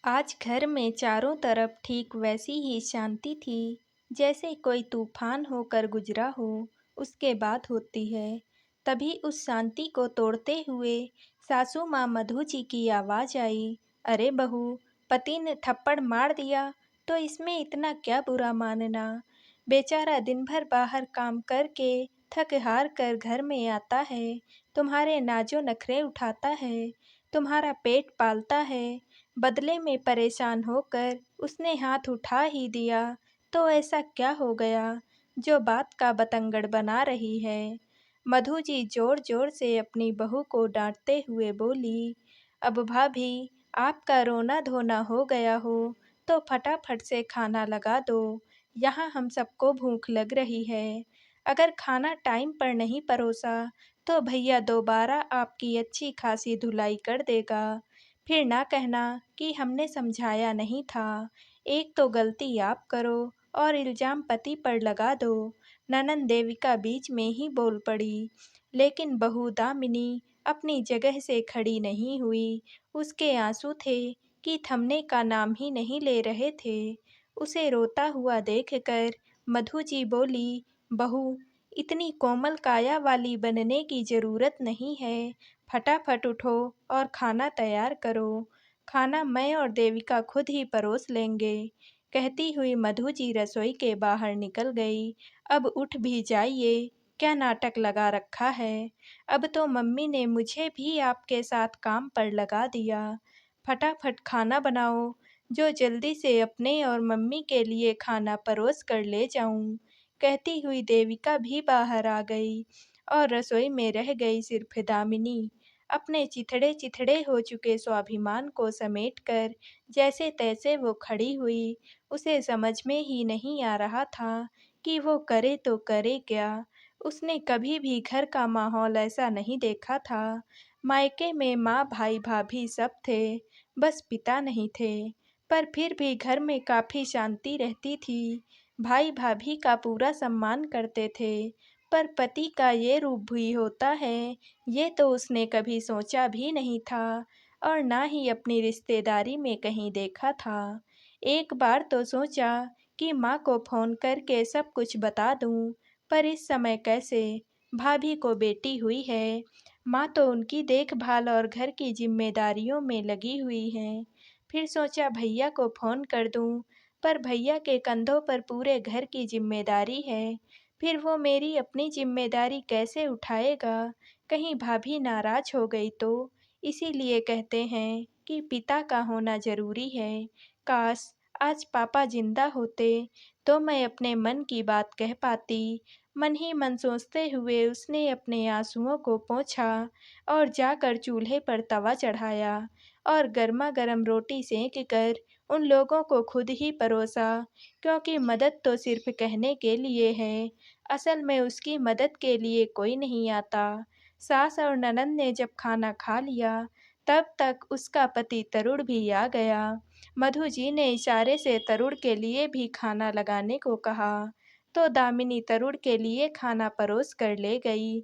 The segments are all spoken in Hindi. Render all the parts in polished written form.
आज घर में चारों तरफ ठीक वैसी ही शांति थी जैसे कोई तूफान होकर गुजरा हो उसके बाद होती है। तभी उस शांति को तोड़ते हुए सासू माँ मधु जी की आवाज़ आई, अरे बहू, पति ने थप्पड़ मार दिया तो इसमें इतना क्या बुरा मानना। बेचारा दिन भर बाहर काम करके थक हार कर घर में आता है, तुम्हारे नाजो नखरे उठाता है, तुम्हारा पेट पालता है। बदले में परेशान होकर उसने हाथ उठा ही दिया तो ऐसा क्या हो गया जो बात का बतंगड़ बना रही है। मधु जी जोर जोर से अपनी बहू को डांटते हुए बोली, अब भाभी, आपका रोना धोना हो गया हो तो फटाफट से खाना लगा दो, यहाँ हम सबको भूख लग रही है। अगर खाना टाइम पर नहीं परोसा तो भैया दोबारा आपकी अच्छी खासी धुलाई कर देगा। फिर ना कहना कि हमने समझाया नहीं था। एक तो गलती आप करो और इल्ज़ाम पति पर लगा दो। ननंद देविका बीच में ही बोल पड़ी, लेकिन बहू दामिनी अपनी जगह से खड़ी नहीं हुई। उसके आंसू थे कि थमने का नाम ही नहीं ले रहे थे। उसे रोता हुआ देखकर मधु जी बोली, बहू, इतनी कोमल काया वाली बनने की ज़रूरत नहीं है। फटाफट उठो और खाना तैयार करो। खाना मैं और देविका खुद ही परोस लेंगे। कहती हुई मधु जी रसोई के बाहर निकल गई। अब उठ भी जाइए, क्या नाटक लगा रखा है। अब तो मम्मी ने मुझे भी आपके साथ काम पर लगा दिया। फटाफट खाना बनाओ, जो जल्दी से अपने और मम्मी के लिए खाना परोस कर ले जाऊं। कहती हुई देविका भी बाहर आ गई और रसोई में रह गई सिर्फ दामिनी। अपने चिथड़े चिथड़े हो चुके स्वाभिमान को समेटकर जैसे तैसे वो खड़ी हुई। उसे समझ में ही नहीं आ रहा था कि वो करे तो करे क्या। उसने कभी भी घर का माहौल ऐसा नहीं देखा था। मायके में माँ भाई भाभी सब थे, बस पिता नहीं थे। पर फिर भी घर में काफ़ी शांति रहती थी। भाई भाभी का पूरा सम्मान करते थे। पर पति का ये रूप भी होता है, ये तो उसने कभी सोचा भी नहीं था और ना ही अपनी रिश्तेदारी में कहीं देखा था। एक बार तो सोचा कि माँ को फ़ोन करके सब कुछ बता दूँ, पर इस समय कैसे, भाभी को बेटी हुई है, माँ तो उनकी देखभाल और घर की जिम्मेदारियों में लगी हुई हैं। फिर सोचा भैया को फ़ोन कर दूँ, पर भैया के कंधों पर पूरे घर की जिम्मेदारी है। फिर वो मेरी अपनी जिम्मेदारी कैसे उठाएगा, कहीं भाभी नाराज़ हो गई तो। इसीलिए कहते हैं कि पिता का होना ज़रूरी है। काश आज पापा जिंदा होते तो मैं अपने मन की बात कह पाती। मन ही मन सोचते हुए उसने अपने आंसुओं को पोंछा और जाकर चूल्हे पर तवा चढ़ाया और गर्मा गर्म रोटी सेंक कर उन लोगों को खुद ही परोसा, क्योंकि मदद तो सिर्फ कहने के लिए है, असल में उसकी मदद के लिए कोई नहीं आता। सास और ननंद ने जब खाना खा लिया तब तक उसका पति तरुण भी आ गया। मधु जी ने इशारे से तरुण के लिए भी खाना लगाने को कहा, तो दामिनी तरुण के लिए खाना परोस कर ले गई।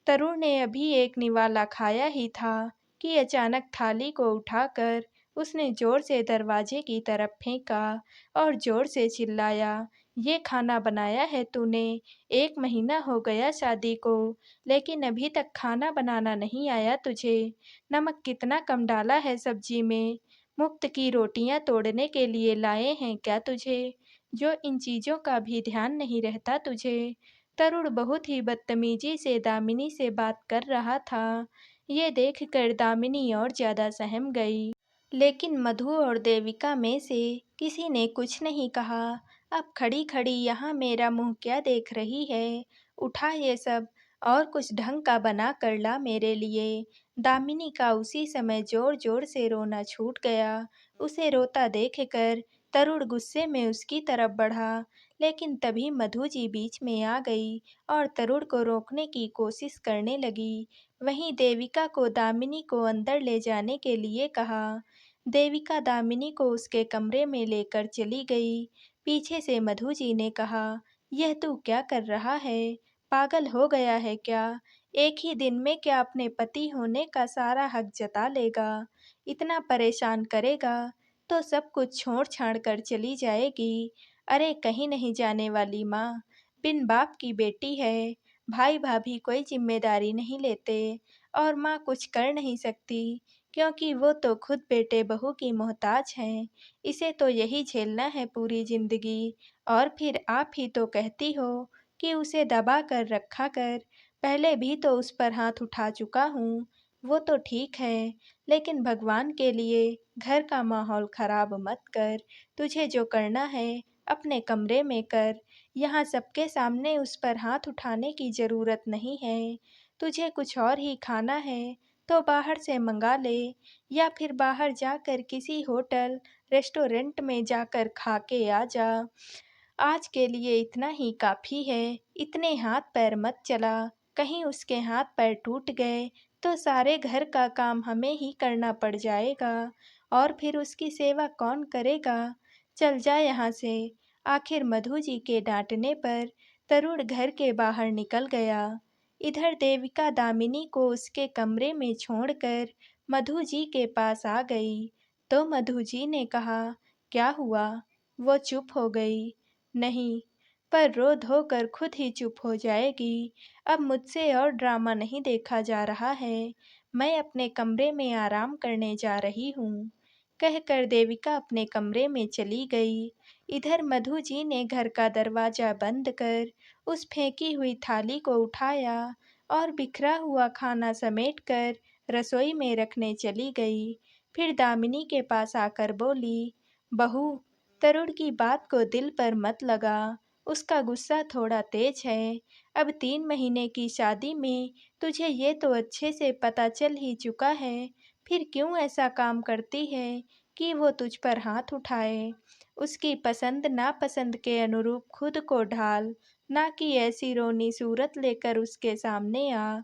तरुण ने अभी एक निवाला खाया ही था कि अचानक थाली को उठाकर उसने जोर से दरवाजे की तरफ फेंका और जोर से चिल्लाया, ये खाना बनाया है तूने? 1 महीना हो गया शादी को, लेकिन अभी तक खाना बनाना नहीं आया तुझे। नमक कितना कम डाला है सब्जी में? मुफ्त की रोटियां तोड़ने के लिए लाए हैं क्या तुझे, जो इन चीज़ों का भी ध्यान नहीं रहता तुझे। तरुण बहुत ही बदतमीजी से दामिनी से बात कर रहा था। ये देखकर दामिनी और ज़्यादा सहम गई। लेकिन मधु और देविका में से किसी ने कुछ नहीं कहा। अब खड़ी खड़ी यहाँ मेरा मुंह क्या देख रही है, उठा ये सब और कुछ ढंग का बना कर ला मेरे लिए। दामिनी का उसी समय जोर जोर से रोना छूट गया। उसे रोता देखकर तरुण गुस्से में उसकी तरफ बढ़ा, लेकिन तभी मधु जी बीच में आ गई और तरुण को रोकने की कोशिश करने लगी। वहीं देविका को दामिनी को अंदर ले जाने के लिए कहा। देविका दामिनी को उसके कमरे में लेकर चली गई। पीछे से मधु जी ने कहा, यह तू क्या कर रहा है, पागल हो गया है क्या? एक ही दिन में क्या अपने पति होने का सारा हक जता लेगा, इतना परेशान करेगा? तो सब कुछ छोड़-छाड़ कर चली जाएगी। अरे कहीं नहीं जाने वाली माँ, बिन बाप की बेटी है, भाई-भाभी कोई ज़िम्मेदारी नहीं लेते और माँ कुछ कर नहीं सकती, क्योंकि वो तो खुद बेटे-बहू की मोहताज हैं। इसे तो यही झेलना है पूरी ज़िंदगी और फिर आप ही तो कहती हो कि उसे दबा कर रखा कर। पहले भी तो उस पर हाथ उठा चुका हूँ, वो तो ठीक है, लेकिन भगवान के लिए घर का माहौल खराब मत कर। तुझे जो करना है अपने कमरे में कर। यहाँ सबके सामने उस पर हाथ उठाने की ज़रूरत नहीं है। तुझे कुछ और ही खाना है तो बाहर से मंगा ले या फिर बाहर जाकर किसी होटल, रेस्टोरेंट में जाकर खा के आ जा। आज के लिए इतना ही काफ़ी है, इतने हाथ-पैर मत चला, कहीं उसके हाथ-पैर टूट गए तो सारे घर का काम हमें ही करना पड़ जाएगा और फिर उसकी सेवा कौन करेगा? चल जा यहाँ से। आखिर मधु जी के डाँटने पर तरुण घर के बाहर निकल गया। इधर देविका दामिनी को उसके कमरे में छोड़कर मधु जी के पास आ गई, तो मधु जी ने कहा, क्या हुआ? वो चुप हो गई। नहीं, पर रो-धो कर खुद ही चुप हो जाएगी। अब मुझसे और ड्रामा नहीं देखा जा रहा है। मैं अपने कमरे में आराम करने जा रही हूँ। कहकर देविका अपने कमरे में चली गई। इधर मधु जी ने घर का दरवाज़ा बंद कर उस फेंकी हुई थाली को उठाया और बिखरा हुआ खाना समेटकर रसोई में रखने चली गई। फिर दामिनी के पास आकर बोली, बहू, तरुण की बात को दिल पर मत लगा, उसका गुस्सा थोड़ा तेज है। अब 3 महीने की शादी में तुझे ये तो अच्छे से पता चल ही चुका है, फिर क्यों ऐसा काम करती है कि वो तुझ पर हाथ उठाए? उसकी पसंद नापसंद के अनुरूप खुद को ढाल, ना कि ऐसी रोनी सूरत लेकर उसके सामने आ।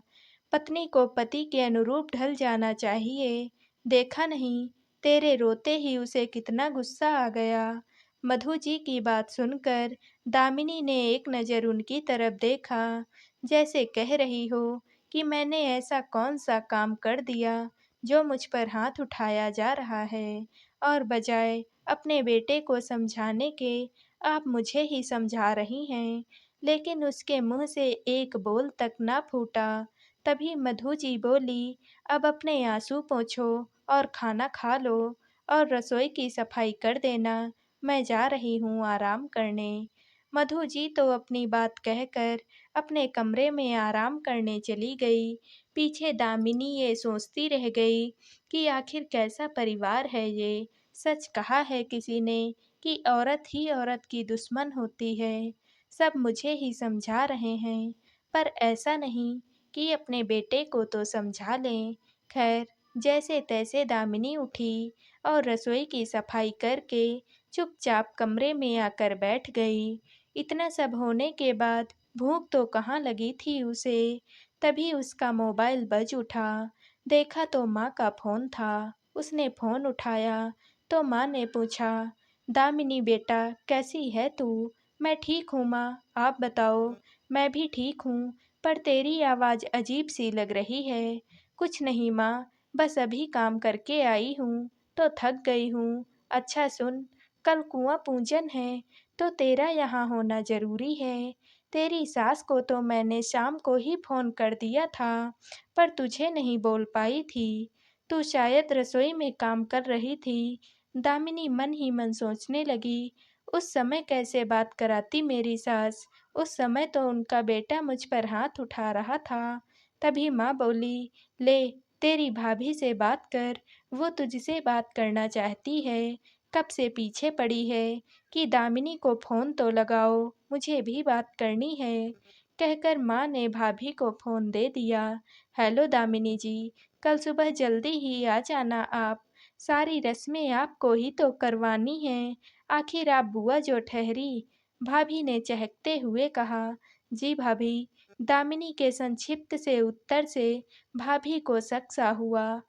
पत्नी को पति के अनुरूप ढल जाना चाहिए। देखा नहीं, तेरे रोते ही उसे कितना गुस्सा आ गया। मधु जी की बात सुनकर दामिनी ने एक नज़र उनकी तरफ देखा, जैसे कह रही हो कि मैंने ऐसा कौन-सा काम कर दिया जो मुझ पर हाथ उठाया जा रहा है और बजाय अपने बेटे को समझाने के आप मुझे ही समझा रही हैं। लेकिन उसके मुँह से एक बोल तक ना फूटा। तभी मधु जी बोली, अब अपने आँसू पोंछो और खाना खा लो और रसोई की सफाई कर देना। मैं जा रही हूँ आराम करने। मधु जी तो अपनी बात कहकर अपने कमरे में आराम करने चली गई। पीछे दामिनी ये सोचती रह गई कि आखिर कैसा परिवार है ये। सच कहा है किसी ने कि औरत ही औरत की दुश्मन होती है। सब मुझे ही समझा रहे हैं, पर ऐसा नहीं कि अपने बेटे को तो समझा लें। खैर, जैसे-तैसे दामिनी उठी और रसोई की सफाई करके चुपचाप कमरे में आकर बैठ गई। इतना सब होने के बाद भूख तो कहाँ लगी थी उसे। तभी उसका मोबाइल बज उठा। देखा तो माँ का फ़ोन था। उसने फ़ोन उठाया तो माँ ने पूछा, दामिनी बेटा कैसी है तू? मैं ठीक हूँ माँ, आप बताओ? मैं भी ठीक हूँ, पर तेरी आवाज़ अजीब-सी लग रही है। कुछ नहीं माँ, बस अभी काम करके आई हूँ, तो थक गई हूँ। अच्छा सुन, कल कुआँ पूजन है, तो तेरा यहाँ होना ज़रूरी है। तेरी सास को तो मैंने शाम को ही फ़ोन कर दिया था, पर तुझे नहीं बोल पाई थी। तू शायद रसोई में काम कर रही थी। दामिनी मन ही मन सोचने लगी, उस समय कैसे बात कराती मेरी सास। उस समय तो उनका बेटा मुझ पर हाथ उठा रहा था। तभी माँ बोली, ले तेरी भाभी से बात कर, वो तुझसे बात करना चाहती है। कब से पीछे पड़ी है कि दामिनी को फ़ोन तो लगाओ, मुझे भी बात करनी है। कहकर माँ ने भाभी को फ़ोन दे दिया। हेलो दामिनी जी, कल सुबह जल्दी ही आ जाना आप। सारी रस्में आपको ही तो करवानी हैं। आखिर आप बुआ जो ठहरी। भाभी ने चहकते हुए कहा, जी भाभी। दामिनी के संक्षिप्त से उत्तर से भाभी को शक सा हुआ।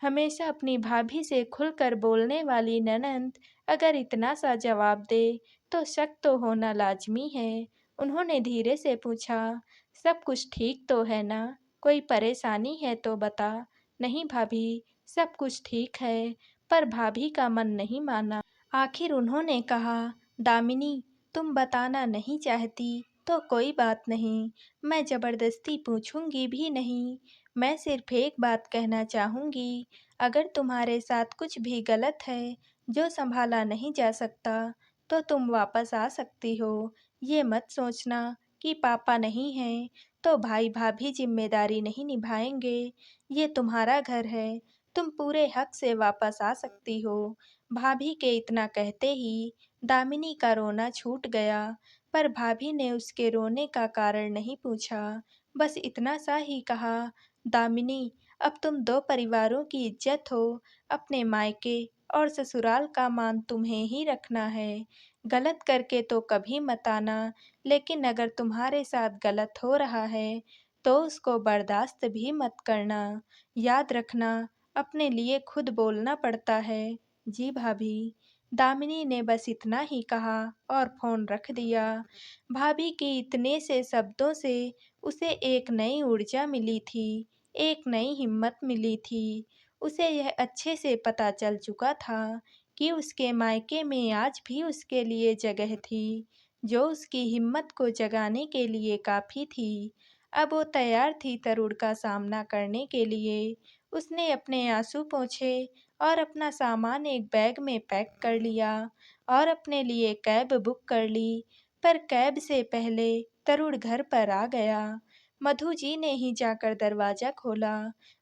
हमेशा अपनी भाभी से खुलकर बोलने वाली ननंद अगर इतना सा जवाब दे तो शक तो होना लाज़मी है। उन्होंने धीरे से पूछा, सब कुछ ठीक तो है ना? कोई परेशानी है तो बता। नहीं भाभी, सब कुछ ठीक है, पर भाभी का मन नहीं माना। आखिर उन्होंने कहा, दामिनी, तुम बताना नहीं चाहती तो कोई बात नहीं, मैं जबरदस्ती पूछूंगी भी नहीं। मैं सिर्फ एक बात कहना चाहूंगी, अगर तुम्हारे साथ कुछ भी गलत है जो संभाला नहीं जा सकता तो तुम वापस आ सकती हो। ये मत सोचना कि पापा नहीं हैं तो भाई भाभी जिम्मेदारी नहीं निभाएंगे। ये तुम्हारा घर है, तुम पूरे हक से वापस आ सकती हो। भाभी के इतना कहते ही दामिनी का रोना छूट गया, पर भाभी ने उसके रोने का कारण नहीं पूछा, बस इतना सा ही कहा, दामिनी, अब तुम दो परिवारों की इज्जत हो, अपने मायके और ससुराल का मान तुम्हें ही रखना है। गलत करके तो कभी मत आना, लेकिन अगर तुम्हारे साथ गलत हो रहा है तो उसको बर्दाश्त भी मत करना। याद रखना, अपने लिए खुद बोलना पड़ता है। जी भाभी। दामिनी ने बस इतना ही कहा और फोन रख दिया। भाभी के इतने से शब्दों से उसे एक नई ऊर्जा मिली थी, एक नई हिम्मत मिली थी। उसे यह अच्छे से पता चल चुका था कि उसके मायके में आज भी उसके लिए जगह थी, जो उसकी हिम्मत को जगाने के लिए काफ़ी थी। अब वो तैयार थी तरुण का सामना करने के लिए। उसने अपने आंसू पोंछे और अपना सामान एक बैग में पैक कर लिया और अपने लिए कैब बुक कर ली। पर कैब से पहले तरुण घर पर आ गया। मधु जी ने ही जाकर दरवाज़ा खोला।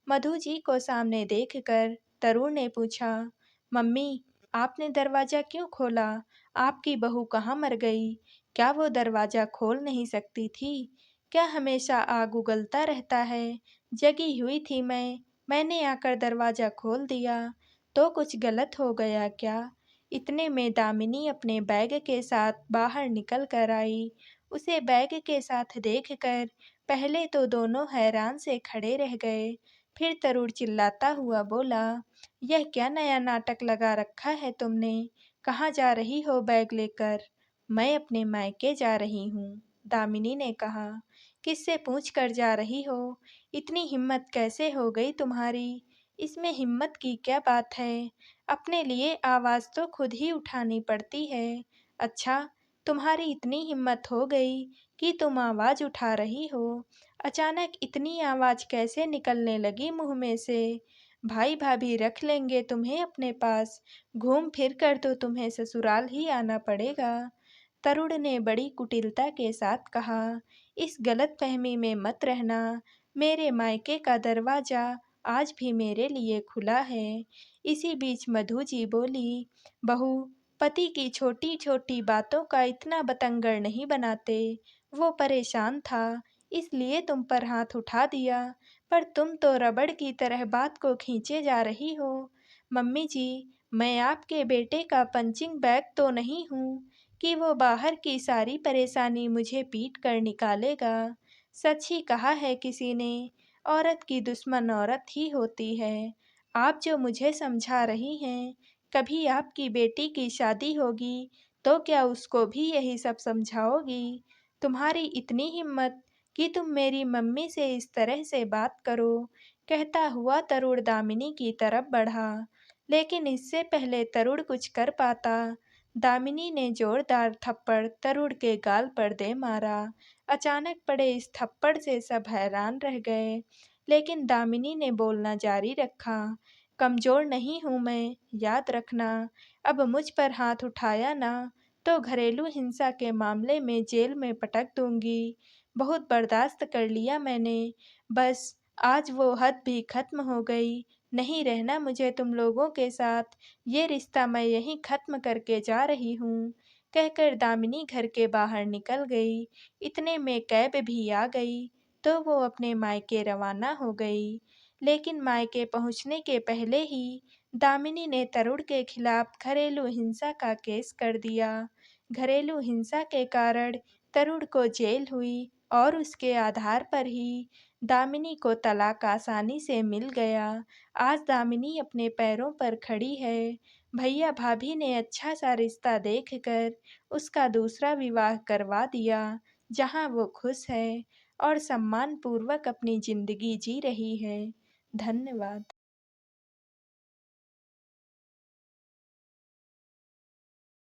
मधु जी को सामने देखकर तरुण ने पूछा, मम्मी, आपने दरवाज़ा क्यों खोला? आपकी बहू कहाँ मर गई? क्या वो दरवाज़ा खोल नहीं सकती थी? क्या हमेशा आग उगलता रहता है? जगी हुई थी मैंने आकर दरवाज़ा खोल दिया, तो कुछ गलत हो गया क्या? इतने में दामिनी अपने बैग के साथ बाहर निकल कर आई। उसे बैग के साथ देखकर पहले तो दोनों हैरान से खड़े रह गए। फिर तरुण चिल्लाता हुआ बोला, यह क्या नया नाटक लगा रखा है तुमने? कहाँ जा रही हो बैग लेकर? मैं अपने मायके जा रही हूँ, दामिनी ने कहा। किससे पूछ कर जा रही हो? इतनी हिम्मत कैसे हो गई तुम्हारी? इसमें हिम्मत की क्या बात है? अपने लिए आवाज़ तो खुद ही उठानी पड़ती है। अच्छा, तुम्हारी इतनी हिम्मत हो गई कि तुम आवाज़ उठा रही हो। अचानक इतनी आवाज़ कैसे निकलने लगी मुँह में से? भाई भाभी रख लेंगे तुम्हें अपने पास, घूम फिर कर तो तुम्हें ससुराल ही आना पड़ेगा। तरुण ने बड़ी कुटिलता के साथ कहा, इस गलतफहमी में मत रहना, मेरे मायके का दरवाज़ा आज भी मेरे लिए खुला है। इसी बीच मधु जी बोली, बहू, पति की छोटी छोटी बातों का इतना बतंगड़ नहीं बनाते। वो परेशान था, इसलिए तुम पर हाथ उठा दिया, पर तुम तो रबड़ की तरह बात को खींचे जा रही हो। मम्मी जी, मैं आपके बेटे का पंचिंग बैग तो नहीं हूँ कि वो बाहर की सारी परेशानी मुझे पीट कर निकालेगा। सच ही कहा है किसी ने, औरत की दुश्मन औरत ही होती है। आप जो मुझे समझा रही हैं, कभी आपकी बेटी की शादी होगी तो क्या उसको भी यही सब समझाओगी? तुम्हारी इतनी हिम्मत कि तुम मेरी मम्मी से इस तरह से बात करो। कहता हुआ तरुण दामिनी की तरफ बढ़ा, लेकिन इससे पहले तरुण कुछ कर पाता, दामिनी ने जोरदार थप्पड़ तरुण के गाल पर दे मारा। अचानक पड़े इस थप्पड़ से सब हैरान रह गए, लेकिन दामिनी ने बोलना जारी रखा, कमज़ोर नहीं हूँ मैं, याद रखना। अब मुझ पर हाथ उठाया ना तो घरेलू हिंसा के मामले में जेल में पटक दूंगी। बहुत बर्दाश्त कर लिया मैंने, बस आज वो हद भी खत्म हो गई। नहीं रहना मुझे तुम लोगों के साथ, ये रिश्ता मैं यहीं खत्म करके जा रही हूँ। कहकर दामिनी घर के बाहर निकल गई। इतने में कैब भी आ गई तो वो अपने मायके रवाना हो गई। लेकिन मायके पहुंचने के पहले ही दामिनी ने तरुण के खिलाफ घरेलू हिंसा का केस कर दिया। घरेलू हिंसा के कारण तरुण को जेल हुई और उसके आधार पर ही दामिनी को तलाक आसानी से मिल गया। आज दामिनी अपने पैरों पर खड़ी है। भैया भाभी ने अच्छा सा रिश्ता देखकर उसका दूसरा विवाह करवा दिया, जहां वो खुश है और सम्मानपूर्वक अपनी जिंदगी जी रही है। धन्यवाद।